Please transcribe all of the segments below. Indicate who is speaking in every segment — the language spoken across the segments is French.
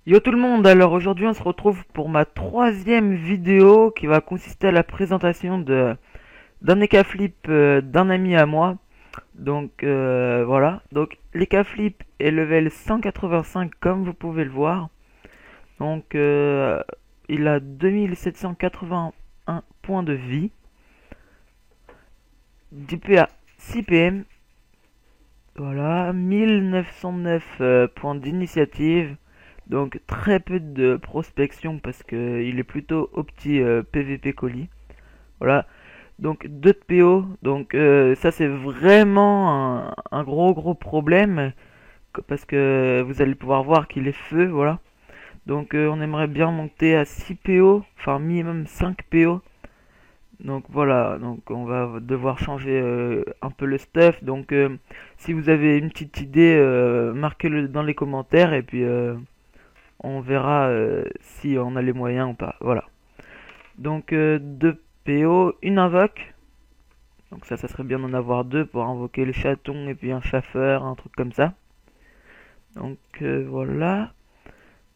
Speaker 1: Yo tout le monde, alors aujourd'hui on se retrouve pour ma troisième vidéo qui va consister à la présentation d'un EK-Flip d'un ami à moi. Donc voilà, donc l'EK-Flip est level 185 comme vous pouvez le voir. Donc il a 2781 points de vie, d'IP à 6 PM, voilà, 1909 points d'initiative. Donc très peu de prospection parce que il est plutôt au petit PVP colis. Voilà. Donc 2 de PO. Donc ça c'est vraiment un gros problème parce que vous allez pouvoir voir qu'il est feu. Voilà. Donc on aimerait bien monter à 6 PO, enfin minimum 5 PO. Donc voilà, donc on va devoir changer un peu le stuff. Donc si vous avez une petite idée, marquez-le dans les commentaires et puis on verra si on a les moyens ou pas. Voilà. Donc 2 PO, une invoque. Donc ça serait bien d'en avoir deux pour invoquer les chatons et puis un chaffeur, un truc comme ça. Donc voilà.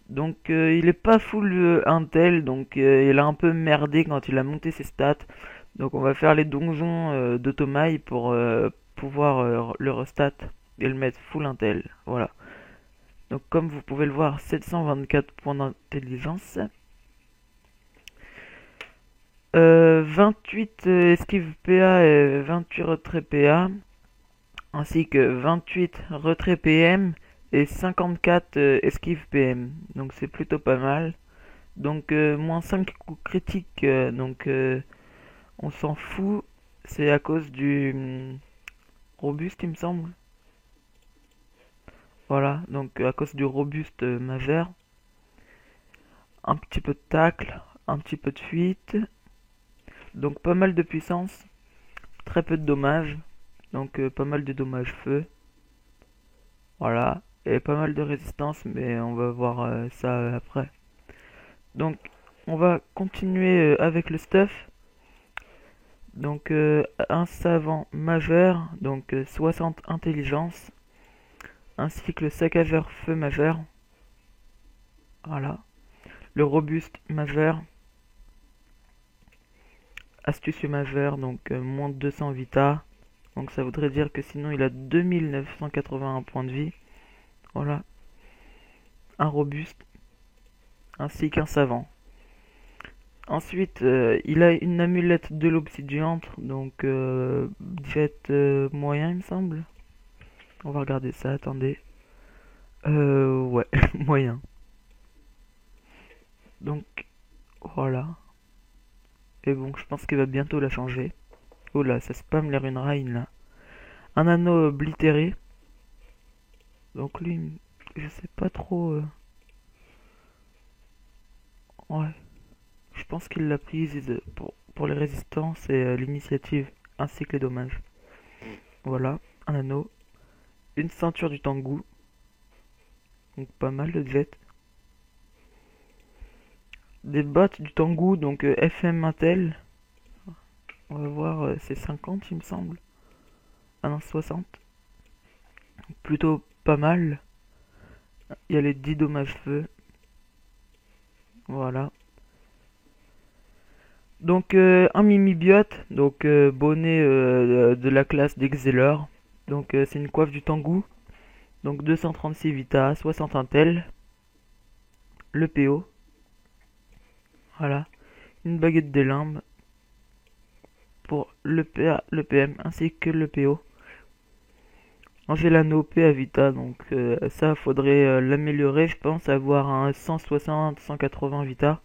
Speaker 1: Donc il est pas full intel, donc il a un peu merdé quand il a monté ses stats. Donc on va faire les donjons d'Automail pour pouvoir le restat et le mettre full intel. Voilà. Donc comme vous pouvez le voir, 724 points d'intelligence. 28 esquive PA et 28 retrait PA, ainsi que 28 retrait PM et 54 esquive PM. Donc c'est plutôt pas mal. Donc moins 5 coups critiques, donc on s'en fout. C'est à cause du robuste, il me semble. Voilà, donc à cause du robuste majeur. Un petit peu de tacle, un petit peu de fuite. Donc pas mal de puissance, très peu de dommages. Donc pas mal de dommages feu. Voilà. Et pas mal de résistance, mais on va voir ça après. Donc on va continuer avec le stuff. Donc un savant majeur, donc 60 intelligence, ainsi que le saccageur feu majeur. Voilà. Le robuste majeur, astucieux majeur, donc moins de 200 vita. Donc ça voudrait dire que sinon il a 2981 points de vie. Voilà. Un robuste, ainsi qu'un savant. Ensuite, il a une amulette de l'obsidiantre, donc jet moyen, il me semble. On va regarder ça, attendez. Ouais, moyen. Donc, voilà. Et bon, je pense qu'il va bientôt la changer. Oh là, ça spam les runerain là. Un anneau oblitéré. Donc lui, je sais pas trop. Ouais, je pense qu'il l'a prise pour les résistances et l'initiative, ainsi que les dommages. Voilà, un anneau. Une ceinture du Tengu. Donc pas mal de jet. Des bottes du Tengu, donc FM Intel. On va voir, c'est 50 il me semble. Ah non, 60. Plutôt pas mal. Il y a les 10 dommages feu. Voilà. Donc un mimi-biote, donc bonnet de la classe d'Exceller. Donc c'est une coiffe du Tengu. Donc 236 Vita, 60 Intel. Le PO. Voilà. Une baguette des limbes pour le PA, le PM ainsi que le PO. Angelano PA Vita, donc ça faudrait l'améliorer, je pense, avoir un 160, 180 Vita.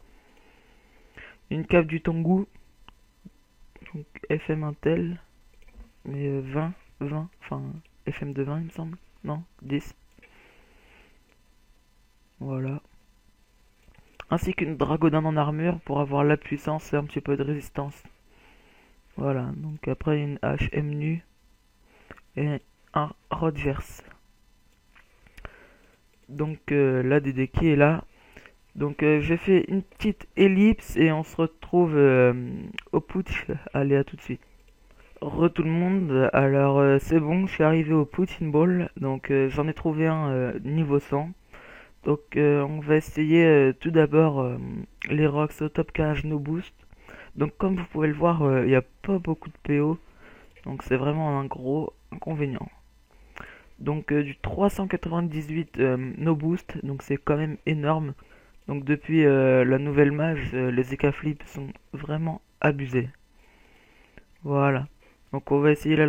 Speaker 1: Une cape du Tengu, donc FM Intel, mais 20, 20, enfin FM de 20 il me semble, non, 10. Voilà. Ainsi qu'une dragodin en armure pour avoir la puissance et un petit peu de résistance. Voilà, donc après une hache M nu et un Rogers. Donc la DD qui est là. Donc j'ai fait une petite ellipse et on se retrouve au putsch. Allez, à tout de suite. Tout le monde, alors c'est bon, je suis arrivé au Poutine Ball, donc j'en ai trouvé un niveau 100. Donc on va essayer tout d'abord les rocks au top carrage no boost. Donc comme vous pouvez le voir, il n'y a pas beaucoup de PO, donc c'est vraiment un gros inconvénient. Donc du 398 no boost, donc c'est quand même énorme. Donc depuis la nouvelle mage, les EK flips sont vraiment abusés. Voilà. Donc on va essayer la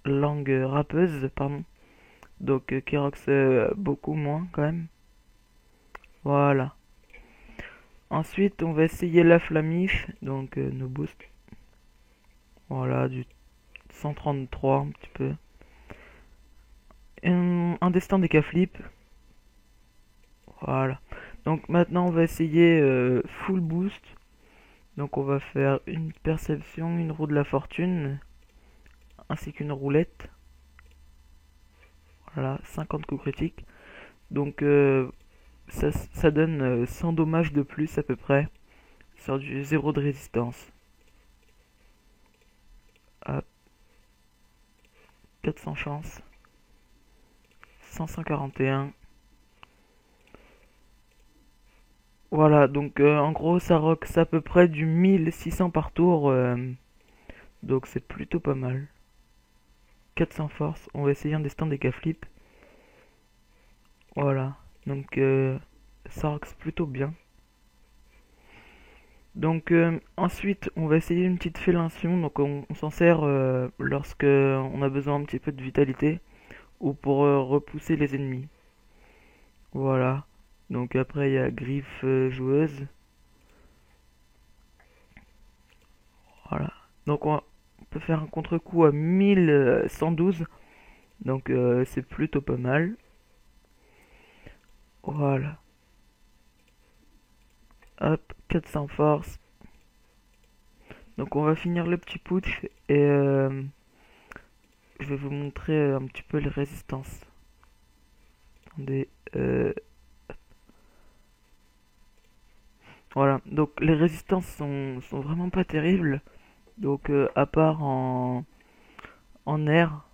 Speaker 1: langue râpeuse, pardon. Donc qui rox beaucoup moins quand même. Voilà. Ensuite on va essayer la flamiche, donc no boost. Voilà, du 133 un petit peu. Un destin des flip. Voilà. Donc maintenant on va essayer full boost. Donc on va faire une perception, une roue de la fortune, ainsi qu'une roulette. Voilà, 50 coups critiques. Donc ça donne 100 dommages de plus à peu près sur du 0 de résistance. Hop. 400 chances. 541. Voilà, donc en gros ça rox à peu près du 1600 par tour. Donc c'est plutôt pas mal. 400 force. On va essayer un destin des flip. Voilà. Donc ça rox plutôt bien. Donc ensuite on va essayer une petite fellation. Donc on s'en sert lorsque on a besoin un petit peu de vitalité ou pour repousser les ennemis. Voilà. Donc après il y a griffe joueuse. Voilà. Donc on peut faire un contre-coup à 1112. Donc c'est plutôt pas mal. Voilà. Hop, 400 force. Donc on va finir le petit putsch et je vais vous montrer un petit peu les résistances. Attendez. Voilà, donc les résistances sont vraiment pas terribles. Donc à part en air,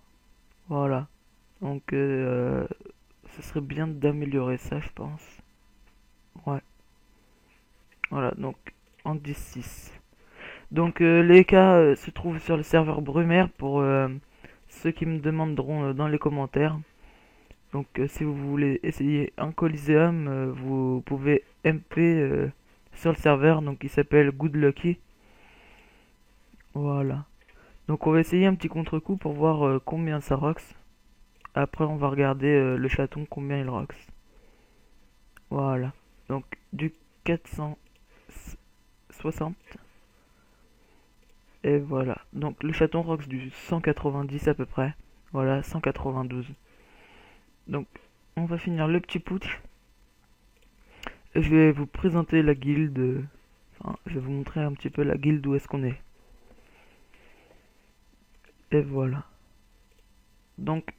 Speaker 1: voilà. Donc ce serait bien d'améliorer ça, je pense. Ouais. Voilà, donc en 10-6. Donc les cas se trouvent sur le serveur Brumaire pour ceux qui me demanderont dans les commentaires. Donc si vous voulez essayer un Coliseum, vous pouvez MP sur le serveur, donc il s'appelle Good Lucky. Voilà. Donc on va essayer un petit contre-coup pour voir combien ça rox. Après on va regarder le chaton combien il rox. Voilà. Donc du 460. Et voilà. Donc le chaton rox du 190 à peu près. Voilà, 192. Donc on va finir le petit putsch. Je vais vous présenter la guilde. Enfin, je vais vous montrer un petit peu la guilde où est-ce qu'on est. Et voilà. Donc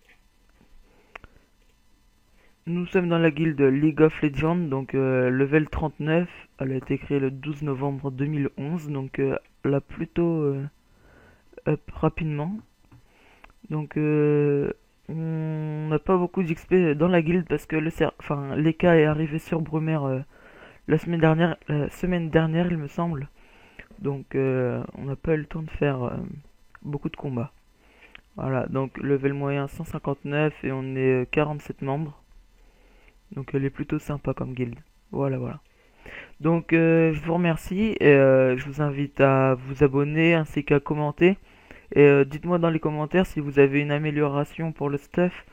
Speaker 1: nous sommes dans la guilde League of Legends, donc level 39. Elle a été créée le 12 novembre 2011, donc elle a plutôt up rapidement. Donc on n'a pas beaucoup d'XP dans la guilde parce que l'EK est arrivé sur Brumaire la semaine dernière il me semble. Donc on n'a pas eu le temps de faire beaucoup de combats. Voilà, donc level moyen 159 et on est 47 membres. Donc elle est plutôt sympa comme guilde. Voilà, voilà. Donc je vous remercie et je vous invite à vous abonner ainsi qu'à commenter. Et dites-moi dans les commentaires si vous avez une amélioration pour le stuff,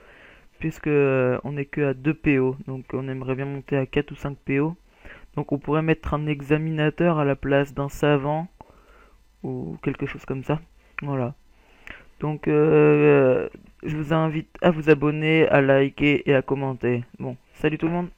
Speaker 1: puisque on est que à 2 PO. Donc on aimerait bien monter à 4 ou 5 PO. Donc on pourrait mettre un examinateur à la place d'un savant ou quelque chose comme ça. Voilà. Donc je vous invite à vous abonner, à liker et à commenter. Bon, salut tout le monde.